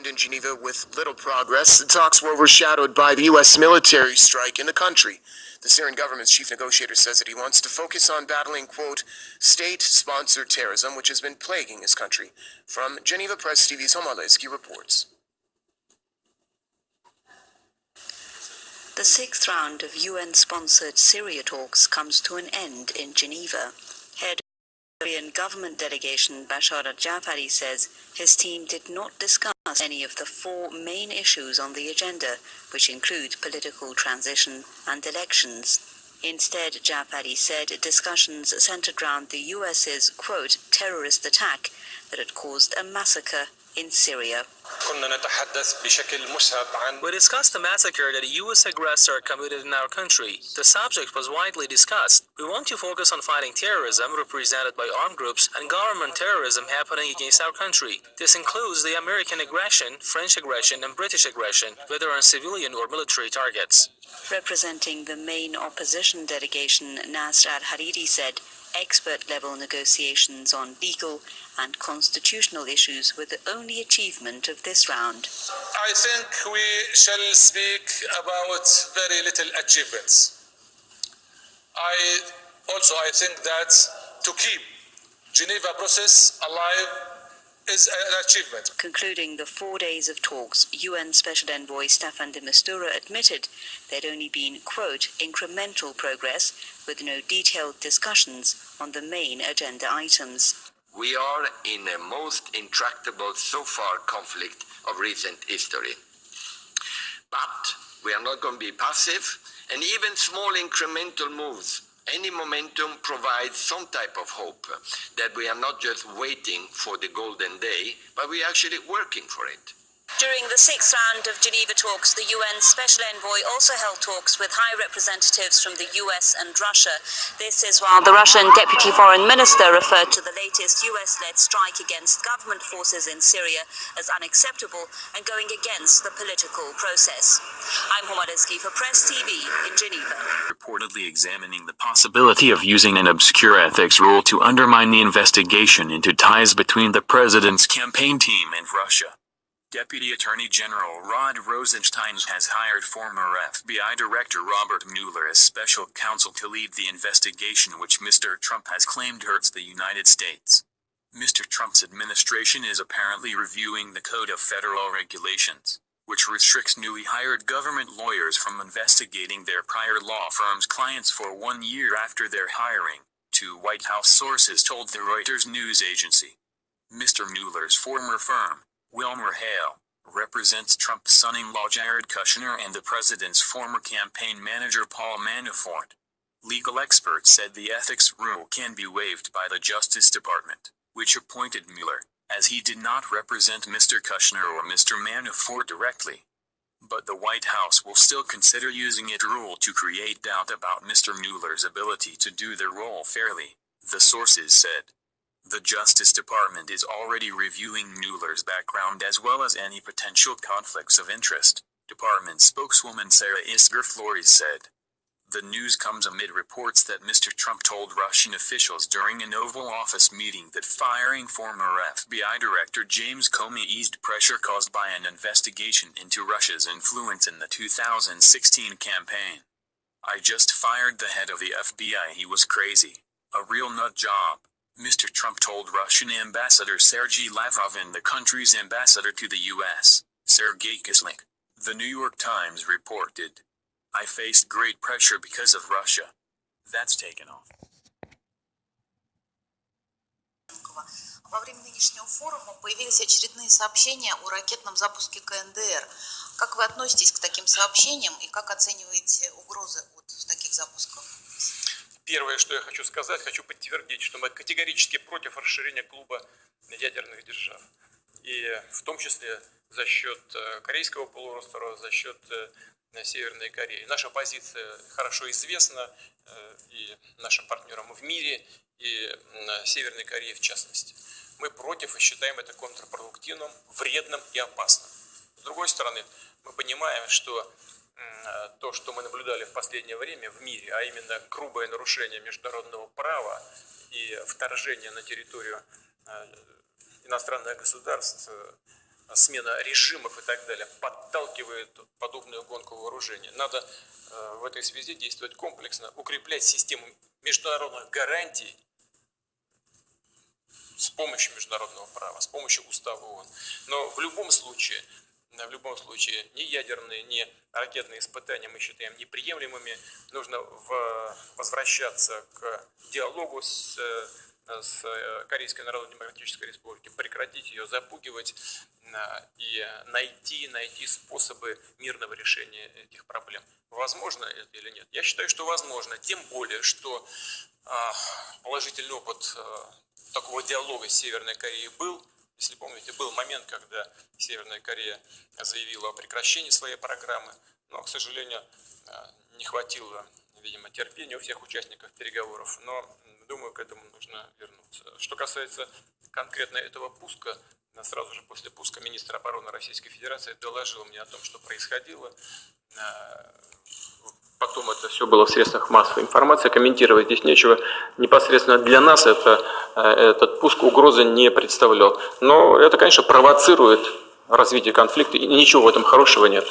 In Geneva with little progress, the talks were overshadowed by the U.S. military strike in the country. The Syrian government's chief negotiator says that he wants to focus on battling, quote, state-sponsored terrorism, which has been plaguing his country. From Geneva Press TV's Homaleski reports. The sixth round of UN-sponsored Syria talks comes to an end in Geneva. Head of the Syrian government delegation Bashar al-Jafari says his team did not discuss any of the four main issues on the agenda, which include political transition and elections. Instead, Jafari said discussions centered around the US's, quote, terrorist attack that had caused a massacre in Syria. We discussed the massacre that the U.S. aggressor committed in our country. The subject was widely discussed. We want to focus on fighting terrorism represented by armed groups and government terrorism happening against our country. This includes the American aggression, French aggression, and British aggression, whether on civilian or military targets. Representing the main opposition delegation, Nasr al-Hariri said expert-level negotiations on legal and constitutional issues were the only achievement of this round. I think we shall speak about very little achievements. I think that to keep Geneva process alive is an achievement. Concluding the 4 days of talks, UN Special Envoy Staffan de Mistura admitted there'd only been, quote, incremental progress with no detailed discussions on the main agenda items. We are in a most intractable so far conflict of recent history. But we are not going to be passive, and even small incremental moves, any momentum provides some type of hope that we are not just waiting for the golden day, but we are actually working for it. During the sixth round of Geneva talks, the UN Special Envoy also held talks with high representatives from the US and Russia. This is while the Russian Deputy Foreign Minister referred to the latest US-led strike against government forces in Syria as unacceptable and going against the political process. I'm Homaleski for Press TV in Geneva. Reportedly examining the possibility of using an obscure ethics rule to undermine the investigation into ties between the president's campaign team and Russia. Deputy Attorney General Rod Rosenstein has hired former FBI Director Robert Mueller as special counsel to lead the investigation which Mr. Trump has claimed hurts the United States. Mr. Trump's administration is apparently reviewing the Code of Federal Regulations, which restricts newly hired government lawyers from investigating their prior law firm's clients for 1 year after their hiring, two White House sources told the Reuters news agency. Mr. Mueller's former firm, Wilmer Hale, represents Trump's son-in-law Jared Kushner and the president's former campaign manager Paul Manafort. Legal experts said the ethics rule can be waived by the Justice Department, which appointed Mueller, as he did not represent Mr. Kushner or Mr. Manafort directly. But the White House will still consider using its rule to create doubt about Mr. Mueller's ability to do the role fairly, the sources said. The Justice Department is already reviewing Mueller's background as well as any potential conflicts of interest, Department spokeswoman Sarah Isgur Flores said. The news comes amid reports that Mr. Trump told Russian officials during an Oval Office meeting that firing former FBI Director James Comey eased pressure caused by an investigation into Russia's influence in the 2016 campaign. "I just fired the head of the FBI. He was crazy. A real nut job," Mr. Trump told Russian Ambassador Sergei Lavrov and the country's ambassador to the U.S., Sergei Kislyak. The New York Times reported, "I faced great pressure because of Russia. That's taken off." Во время нынешнего форума появились очередные сообщения о ракетном запуске КНДР. Как вы относитесь к таким сообщениям и как оцениваете угрозы от таких запусков? Первое, что я хочу сказать, хочу подтвердить, что мы категорически против расширения клуба ядерных держав. И в том числе за счет Корейского полуострова, за счет Северной Кореи. Наша позиция хорошо известна и нашим партнерам в мире, и Северной Корее в частности. Мы против и считаем это контрпродуктивным, вредным и опасным. С другой стороны, мы понимаем, что то, что мы наблюдали в последнее время в мире, а именно грубое нарушение международного права и вторжение на территорию иностранных государств смена режимов и так далее подталкивает подобную гонку вооружений. Надо в этой связи действовать комплексно, укреплять систему международных гарантий с помощью международного права, с помощью устава ООН. Но в любом случае ни ядерные, ни ракетные испытания мы считаем неприемлемыми. Нужно возвращаться к диалогу с Корейской Народно-Демократической Республикой, прекратить ее запугивать и найти способы мирного решения этих проблем. Возможно это или нет? Я считаю, что возможно, тем более, что положительный опыт такого диалога с Северной Кореей был. Если помните, был момент, когда Северная Корея заявила о прекращении своей программы, но, к сожалению, не хватило, видимо, терпения у всех участников переговоров, но, думаю, к этому нужно вернуться. Что касается конкретно этого пуска, сразу же после пуска министр обороны Российской Федерации доложил мне о том, что происходило. Потом это все было в средствах массовой информации, комментировать здесь нечего. Непосредственно для нас этот пуск угрозы не представлял. Но это, конечно, провоцирует развитие конфликта, и ничего в этом хорошего нет.